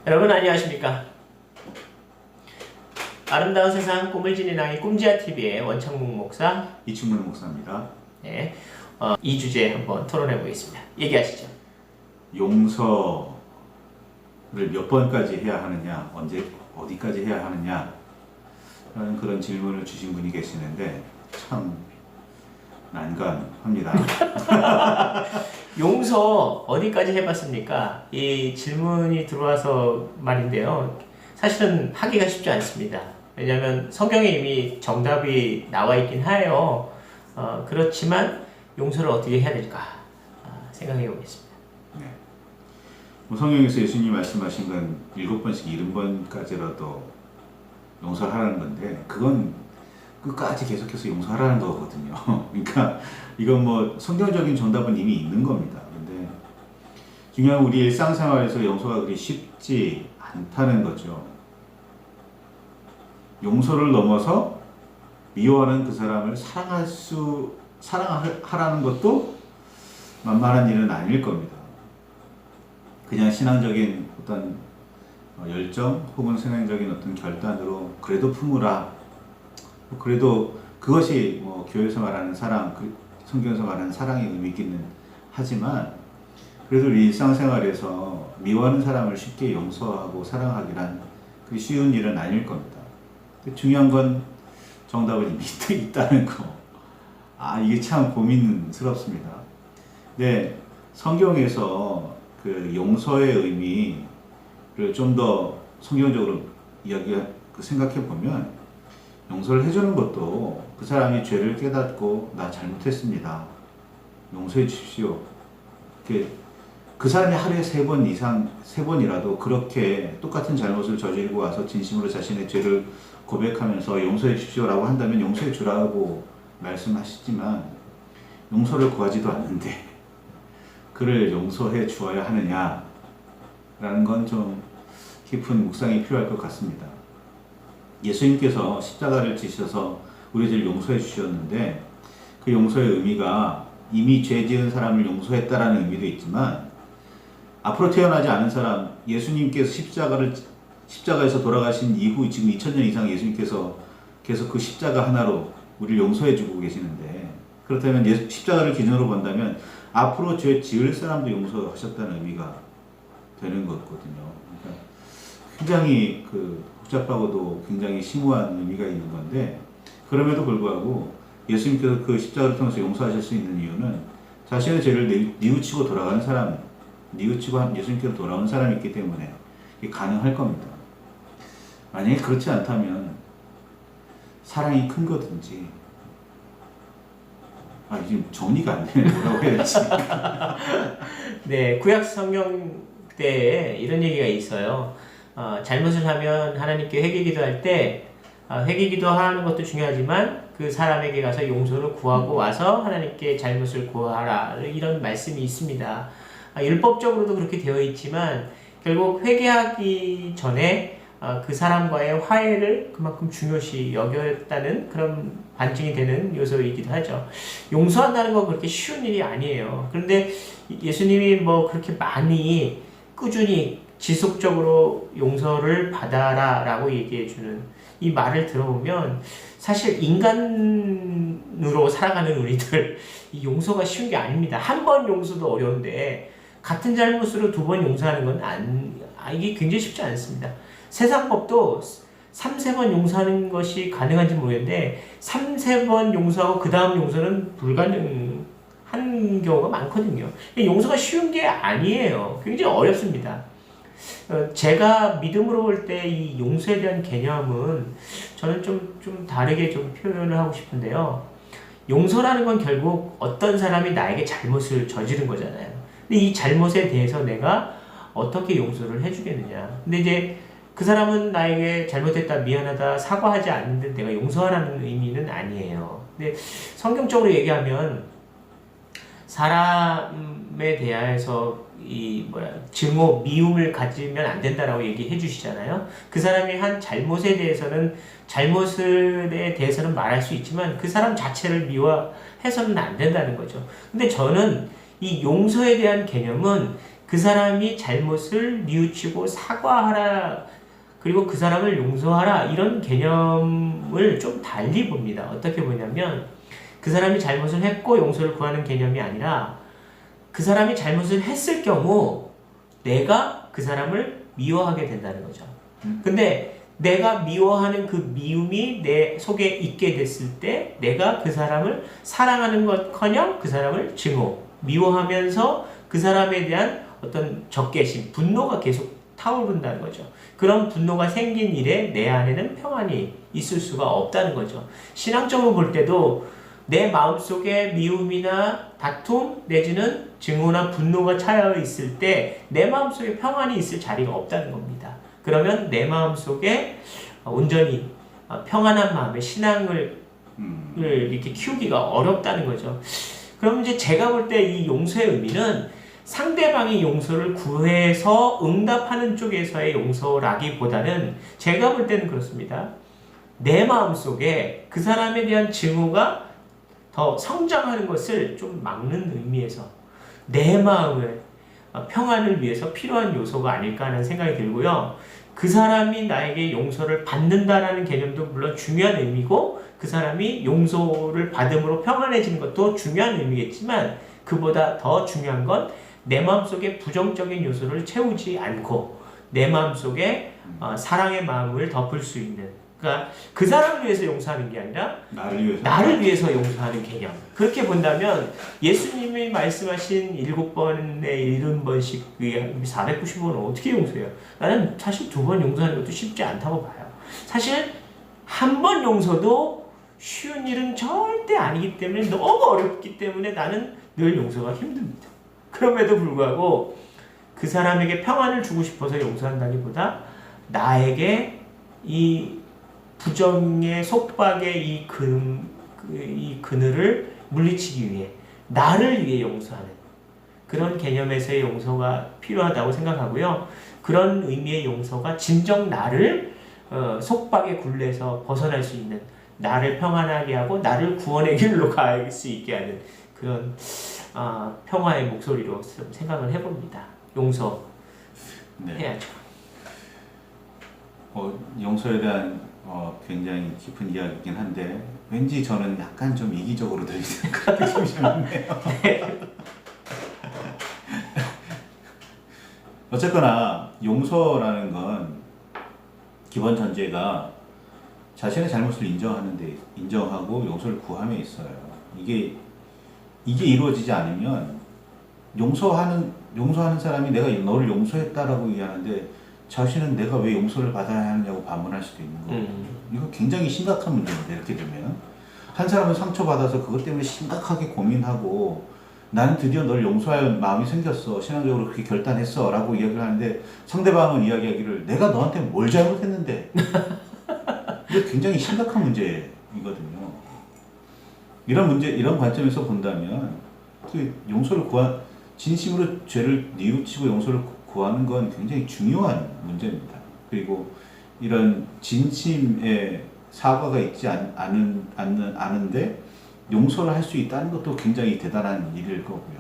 여러분 안녕하십니까? 아름다운 세상 꿈을 지닌 아이 꿈지아TV의 원창묵 목사 이충문 목사입니다. 네, 이 주제 한번 토론해 보겠습니다. 얘기하시죠. 용서를 몇 번까지 해야 하느냐, 언제 어디까지 해야 하느냐 라는 그런 질문을 주신 분이 계시는데 참 난감합니다. 용서 어디까지 해봤습니까? 이 질문이 들어와서 말인데요. 사실은 하기가 쉽지 않습니다. 왜냐하면 성경에 이미 정답이 나와 있긴 해요. 그렇지만 용서를 어떻게 해야 될까 생각해 보겠습니다. 네. 성경에서 예수님이 말씀하신 건 7번씩 70번까지라도 용서하라는 건데 그건 끝까지 계속해서 용서하라는 거거든요. 그러니까 이건 뭐 성경적인 정답은 이미 있는 겁니다. 근데 중요한 우리 일상생활에서 용서가 그리 쉽지 않다는 거죠. 용서를 넘어서 미워하는 그 사람을 사랑하라는 것도 만만한 일은 아닐 겁니다. 그냥 신앙적인 어떤 열정 혹은 신앙적인 어떤 결단으로 그래도 품으라. 그래도 그것이 뭐 교회에서 말하는 사랑, 성경에서 말하는 사랑의 의미기는 하지만 그래도 우리 일상생활에서 미워하는 사람을 쉽게 용서하고 사랑하기란 그게 쉬운 일은 아닐 겁니다. 중요한 건 정답은 이미 있다는 거. 이게 참 고민스럽습니다. 네, 성경에서 그 용서의 의미를 좀 더 성경적으로 생각해 보면 용서를 해주는 것도 그 사람이 죄를 깨닫고 나 잘못했습니다. 용서해 주십시오. 그 사람이 하루에 3번 이상, 3번이라도 그렇게 똑같은 잘못을 저지르고 와서 진심으로 자신의 죄를 고백하면서 용서해 주십시오라고 한다면 용서해 주라고 말씀하시지만 용서를 구하지도 않는데 그를 용서해 주어야 하느냐라는 건 좀 깊은 묵상이 필요할 것 같습니다. 예수님께서 십자가를 지셔서 우리들 용서해 주셨는데 그 용서의 의미가 이미 죄 지은 사람을 용서했다라는 의미도 있지만 앞으로 태어나지 않은 사람, 예수님께서 십자가에서 돌아가신 이후 지금 2000년 이상 예수님께서 계속 그 십자가 하나로 우리를 용서해 주고 계시는데 그렇다면 십자가를 기준으로 본다면 앞으로 죄 지을 사람도 용서하셨다는 의미가 되는 거거든요. 그러니까 굉장히 복잡하고도 굉장히 심오한 의미가 있는 건데 그럼에도 불구하고 예수님께서 그 십자가를 통해서 용서하실 수 있는 이유는 자신의 죄를 뉘우치고 돌아가는 사람, 뉘우치고 예수님께로 돌아온 사람이 있기 때문에 이게 가능할 겁니다. 만약에 그렇지 않다면 사랑이 큰 거든지 지금 정리가 안 되네. 뭐라고 해야 되지? 네, 구약 성경 때에 이런 얘기가 있어요. 잘못을 하면 하나님께 회개기도할 때 회개기도하는 것도 중요하지만 그 사람에게 가서 용서를 구하고 와서 하나님께 잘못을 구하라 이런 말씀이 있습니다. 율법적으로도 그렇게 되어 있지만 결국 회개하기 전에 그 사람과의 화해를 그만큼 중요시 여겼다는 그런 반증이 되는 요소이기도 하죠. 용서한다는 건 그렇게 쉬운 일이 아니에요. 그런데 예수님이 뭐 그렇게 많이 꾸준히 지속적으로 용서를 받아라 라고 얘기해주는 이 말을 들어보면 사실 인간으로 살아가는 우리들 이 용서가 쉬운 게 아닙니다. 한 번 용서도 어려운데 같은 잘못으로 2번 용서하는 건 이게 굉장히 쉽지 않습니다. 세상 법도 3-4번 용서하는 것이 가능한지 모르겠는데 3-4번 용서하고 그 다음 용서는 불가능한 경우가 많거든요. 용서가 쉬운 게 아니에요. 굉장히 어렵습니다. 제가 믿음으로 볼 때 이 용서에 대한 개념은 저는 좀 다르게 좀 표현을 하고 싶은데요. 용서라는 건 결국 어떤 사람이 나에게 잘못을 저지른 거잖아요. 근데 이 잘못에 대해서 내가 어떻게 용서를 해주겠느냐. 근데 이제 그 사람은 나에게 잘못했다, 미안하다, 사과하지 않는데 내가 용서하라는 의미는 아니에요. 근데 성경적으로 얘기하면 사람에 대해서 증오, 미움을 가지면 안 된다라고 얘기해 주시잖아요. 그 사람이 한 잘못에 대해서는 말할 수 있지만 그 사람 자체를 미워해서는 안 된다는 거죠. 근데 저는 이 용서에 대한 개념은 그 사람이 잘못을 뉘우치고 사과하라, 그리고 그 사람을 용서하라, 이런 개념을 좀 달리 봅니다. 어떻게 보냐면 그 사람이 잘못을 했고 용서를 구하는 개념이 아니라 그 사람이 잘못을 했을 경우 내가 그 사람을 미워하게 된다는 거죠. 근데 내가 미워하는 그 미움이 내 속에 있게 됐을 때 내가 그 사람을 사랑하는 것커녕 그 사람을 증오, 미워하면서 그 사람에 대한 어떤 적개심, 분노가 계속 타오른다는 거죠. 그런 분노가 생긴 일에 내 안에는 평안이 있을 수가 없다는 거죠. 신앙적으로 볼 때도 내 마음속에 미움이나 다툼 내지는 증오나 분노가 차여 있을 때 내 마음속에 평안이 있을 자리가 없다는 겁니다. 그러면 내 마음속에 온전히 평안한 마음의 신앙을 이렇게 키우기가 어렵다는 거죠. 그럼 이제 제가 볼 때 이 용서의 의미는 상대방이 용서를 구해서 응답하는 쪽에서의 용서라기보다는 제가 볼 때는 그렇습니다. 내 마음속에 그 사람에 대한 증오가 더 성장하는 것을 좀 막는 의미에서 내 마음의 평안을 위해서 필요한 요소가 아닐까 하는 생각이 들고요. 그 사람이 나에게 용서를 받는다라는 개념도 물론 중요한 의미고 그 사람이 용서를 받음으로 평안해지는 것도 중요한 의미겠지만 그보다 더 중요한 건 내 마음속에 부정적인 요소를 채우지 않고 내 마음속에 사랑의 마음을 덮을 수 있는, 그러니까 그 사람을 위해서 용서하는 게 아니라 나를 위해서 용서하는 개념. 그렇게 본다면 예수님이 말씀하신 7번에 70번씩 490번을 어떻게 용서해요? 나는 사실 2번 용서하는 것도 쉽지 않다고 봐요. 사실 한 번 용서도 쉬운 일은 절대 아니기 때문에 너무 어렵기 때문에 나는 늘 용서가 힘듭니다. 그럼에도 불구하고 그 사람에게 평안을 주고 싶어서 용서한다기보다 나에게 이 부정의 속박의 이 그늘을 물리치기 위해 나를 위해 용서하는 그런 개념에서의 용서가 필요하다고 생각하고요. 그런 의미의 용서가 진정 나를 속박의 굴레에서 벗어날 수 있는, 나를 평안하게 하고 나를 구원의 길로 갈 수 있게 하는 그런 평화의 목소리로 좀 생각을 해봅니다. 용서 해야죠. 용서에 대한 굉장히 깊은 이야기이긴 한데 왠지 저는 약간 좀 이기적으로 들리는 것 같은 느낌이 좀 있네요. 어쨌거나 용서라는 건 기본 전제가 자신의 잘못을 인정하고 용서를 구함에 있어요. 이게 이루어지지 않으면 용서하는 사람이 내가 너를 용서했다라고 얘기하는데 자신은 내가 왜 용서를 받아야 하느냐고 반문할 수도 있는 거예요. 이거 굉장히 심각한 문제인데 이렇게 되면 한 사람은 상처받아서 그것 때문에 심각하게 고민하고 나는 드디어 널 용서할 마음이 생겼어, 신앙적으로 그렇게 결단했어 라고 이야기를 하는데 상대방은 이야기하기를 내가 너한테 뭘 잘못했는데 이게 굉장히 심각한 문제이거든요. 이런 관점에서 본다면 그 용서를 진심으로 죄를 뉘우치고 용서를 구하는 건 굉장히 중요한 문제입니다. 그리고 이런 진심의 사과가 있지 않은데 용서를 할 수 있다는 것도 굉장히 대단한 일일 거고요.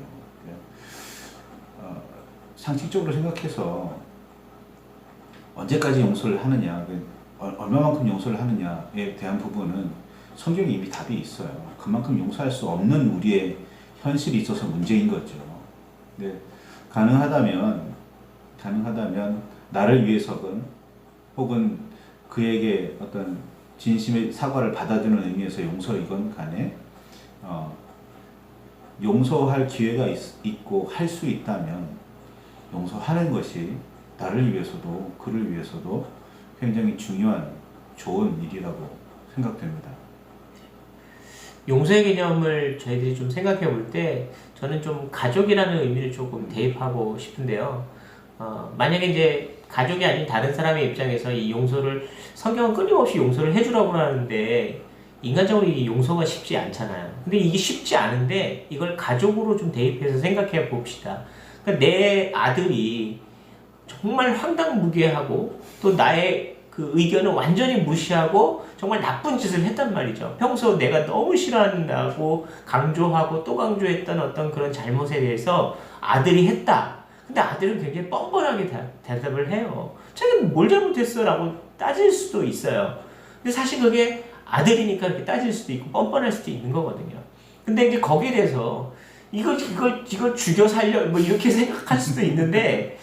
상식적으로 생각해서 언제까지 용서를 하느냐, 얼마만큼 용서를 하느냐에 대한 부분은 성경에 이미 답이 있어요. 그만큼 용서할 수 없는 우리의 현실이 있어서 문제인 거죠. 근데 가능하다면 나를 위해서건 혹은 그에게 어떤 진심의 사과를 받아주는 의미에서 용서이건 간에 용서할 기회가 있고 할 수 있다면 용서하는 것이 나를 위해서도 그를 위해서도 굉장히 중요한 좋은 일이라고 생각됩니다. 용서의 개념을 저희들이 좀 생각해 볼 때 저는 좀 가족이라는 의미를 조금 대입하고 싶은데요. 만약에 이제 가족이 아닌 다른 사람의 입장에서 이 용서를, 성경은 끊임없이 용서를 해주라고 하는데 인간적으로 이 용서가 쉽지 않잖아요. 근데 이게 쉽지 않은데 이걸 가족으로 좀 대입해서 생각해 봅시다. 그러니까 내 아들이 정말 황당무계하고 또 나의 그 의견을 완전히 무시하고 정말 나쁜 짓을 했단 말이죠. 평소 내가 너무 싫어한다고 강조하고 또 강조했던 어떤 그런 잘못에 대해서 아들이 했다. 근데 아들은 굉장히 뻔뻔하게 대답을 해요. 자기는 뭘 잘못했어? 라고 따질 수도 있어요. 근데 사실 그게 아들이니까 이렇게 따질 수도 있고 뻔뻔할 수도 있는 거거든요. 근데 이제 거기에 대해서 이거 죽여 살려 뭐 이렇게 생각할 수도 있는데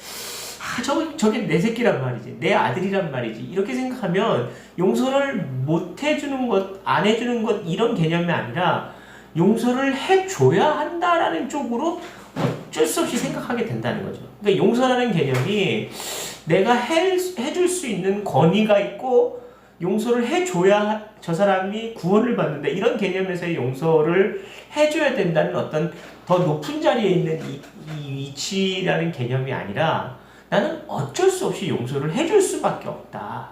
저게 내 새끼란 말이지, 내 아들이란 말이지, 이렇게 생각하면 용서를 못 해주는 것, 안 해주는 것 이런 개념이 아니라 용서를 해줘야 한다라는 쪽으로 어쩔 수 없이 생각하게 된다는 거죠. 그러니까 용서라는 개념이 내가 해줄 수 있는 권위가 있고 용서를 해줘야 저 사람이 구원을 받는다, 이런 개념에서의 용서를 해줘야 된다는 어떤 더 높은 자리에 있는 이 위치라는 개념이 아니라 나는 어쩔 수 없이 용서를 해줄 수밖에 없다.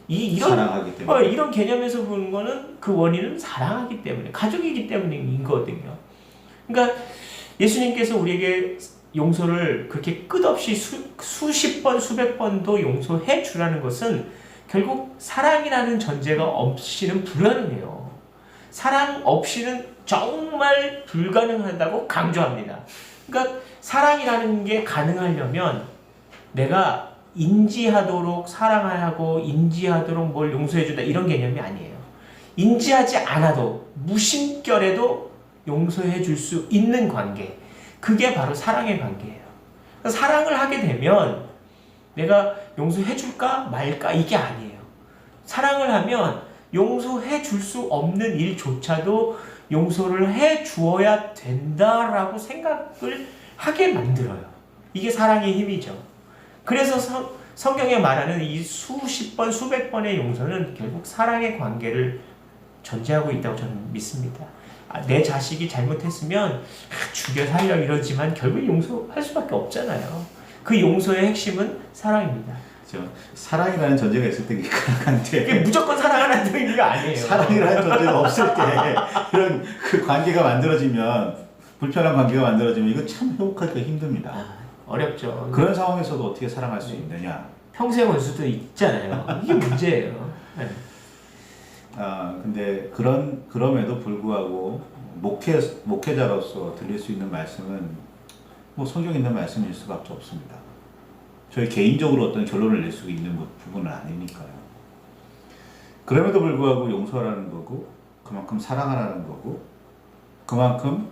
이런 사랑하기 때문에. 이런 개념에서 보는 거는 그 원인은 사랑하기 때문에, 가족이기 때문인 거거든요. 그러니까 예수님께서 우리에게 용서를 그렇게 끝없이 수십 번, 수백 번도 용서해 주라는 것은 결국 사랑이라는 전제가 없이는 불가능해요. 사랑 없이는 정말 불가능하다고 강조합니다. 그러니까 사랑이라는 게 가능하려면 내가 인지하도록 사랑하고 인지하도록 뭘 용서해준다 이런 개념이 아니에요. 인지하지 않아도 무심결에도 용서해줄 수 있는 관계, 그게 바로 사랑의 관계예요. 사랑을 하게 되면 내가 용서해줄까 말까 이게 아니에요. 사랑을 하면 용서해줄 수 없는 일조차도 용서를 해주어야 된다라고 생각을 하게 만들어요. 이게 사랑의 힘이죠. 그래서 성경에 말하는 이 수십 번, 수백 번의 용서는 결국 사랑의 관계를 전제하고 있다고 저는 믿습니다. 내 자식이 잘못했으면 죽여 살려 이러지만 결국 용서할 수밖에 없잖아요. 그 용서의 핵심은 사랑입니다. 그렇죠. 사랑이라는 전제가 있을 때 가능한데 그게 무조건 사랑하라는 의미가 아니에요. 사랑이라는 전제가 없을 때 이런 그 관계가 만들어지면, 불편한 관계가 만들어지면 이거 참 회복하기가 힘듭니다. 어렵죠. 그런 상황에서도 어떻게 사랑할 수 있느냐. 평생 올 수도 있잖아요. 이게 문제예요. 네. 근데 그럼에도 불구하고 목회자로서 드릴 수 있는 말씀은 뭐 성경 있는 말씀일 수밖에 없습니다. 저희 개인적으로 어떤 결론을 낼 수 있는 부분은 아니니까요. 그럼에도 불구하고 용서하라는 거고, 그만큼 사랑하라는 거고, 그만큼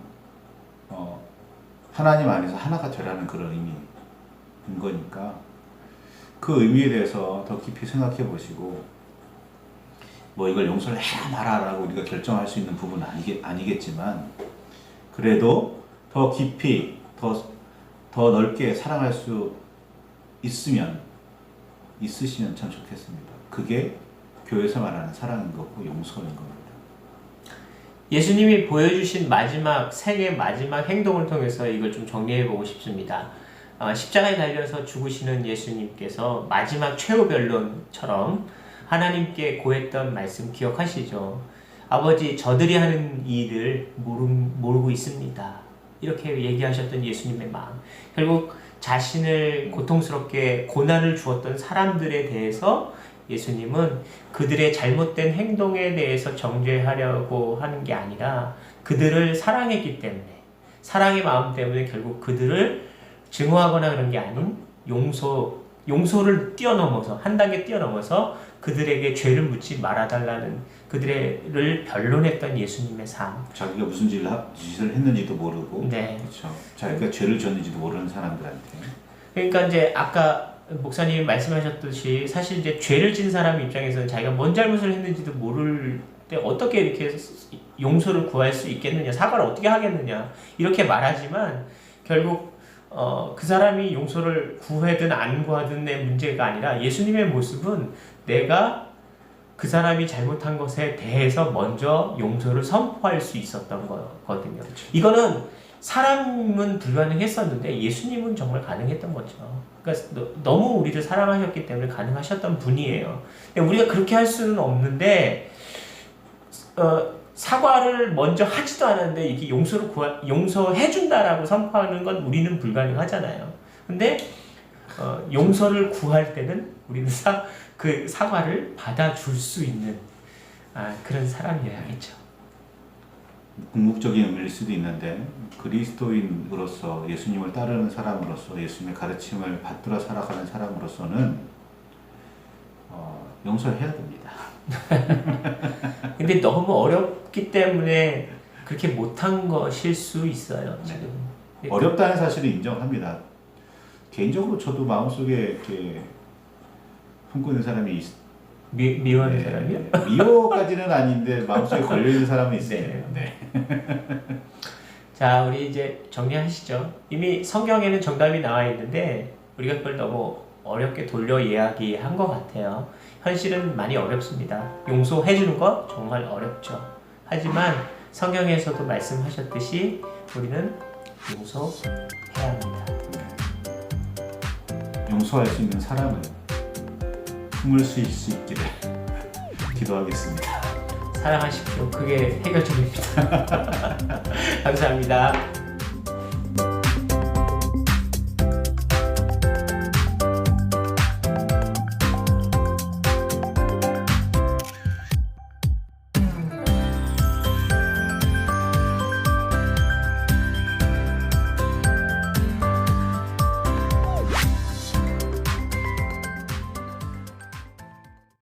하나님 안에서 하나가 되라는 그런 의미인 거니까 그 의미에 대해서 더 깊이 생각해 보시고, 뭐 이걸 용서를 해라 마라라고 우리가 결정할 수 있는 부분은 아니겠지만 그래도 더 깊이 더 넓게 사랑할 수 있으시면 참 좋겠습니다. 그게 교회에서 말하는 사랑인 거고 용서인 겁니다. 예수님이 보여주신 생의 마지막 행동을 통해서 이걸 좀 정리해보고 싶습니다. 십자가에 달려서 죽으시는 예수님께서 마지막 최후 변론처럼 하나님께 고했던 말씀 기억하시죠? 아버지, 저들이 하는 일을 모르고 있습니다. 이렇게 얘기하셨던 예수님의 마음. 결국 자신을 고통스럽게 고난을 주었던 사람들에 대해서 예수님은 그들의 잘못된 행동에 대해서 정죄하려고 하는 게 아니라 그들을 사랑했기 때문에, 사랑의 마음 때문에 결국 그들을 증오하거나 그런 게 아닌 용서를 뛰어넘어서, 한 단계 뛰어넘어서 그들에게 죄를 묻지 말아달라는, 그들을 변론했던 예수님의 삶. 자기가 무슨 짓을 했는지도 모르고, 네. 그렇죠. 자기가 죄를 졌는지도 모르는 사람들한테. 그러니까 이제 아까 목사님이 말씀하셨듯이 사실 이제 죄를 진 사람 입장에서는 자기가 뭔 잘못을 했는지도 모를 때 어떻게 이렇게 용서를 구할 수 있겠느냐, 사과를 어떻게 하겠느냐 이렇게 말하지만 결국 그 사람이 용서를 구하든 안 구하든의 문제가 아니라 예수님의 모습은 내가 그 사람이 잘못한 것에 대해서 먼저 용서를 선포할 수 있었던 거거든요. 이거는 사람은 불가능했었는데 예수님은 정말 가능했던 거죠. 그러니까 너무 우리를 사랑하셨기 때문에 가능하셨던 분이에요. 우리가 그렇게 할 수는 없는데 사과를 먼저 하지도 않았는데 이렇게 용서해준다라고 선포하는 건 우리는 불가능하잖아요. 근데 용서를 구할 때는 우리는 그 사과를 받아줄 수 있는 그런 사람이어야겠죠. 궁극적인 의미일 수도 있는데 그리스도인으로서 예수님을 따르는 사람으로서 예수님의 가르침을 받들어 살아가는 사람으로서는 용서해야 됩니다. 근데 너무 어렵기 때문에 그렇게 못한 것일 수 있어요. 지금. 어렵다는 사실을 인정합니다. 개인적으로 저도 마음속에 이렇게 품고 있는 사람이 미워하는 사람이요? 미워까지는 아닌데 마음속에 걸려있는 사람이 있어요. 네. 자, 우리 이제 정리하시죠. 이미 성경에는 정답이 나와 있는데 우리가 그걸 너무 어렵게 돌려 이야기한 것 같아요. 현실은 많이 어렵습니다. 용서해 주는 거 정말 어렵죠. 하지만 성경에서도 말씀하셨듯이 우리는 용서해야 합니다. 용서할 수 있는 사람은 품을 수 있기를 기도하겠습니다. 사랑하십시오. 그게 해결책입니다. 감사합니다.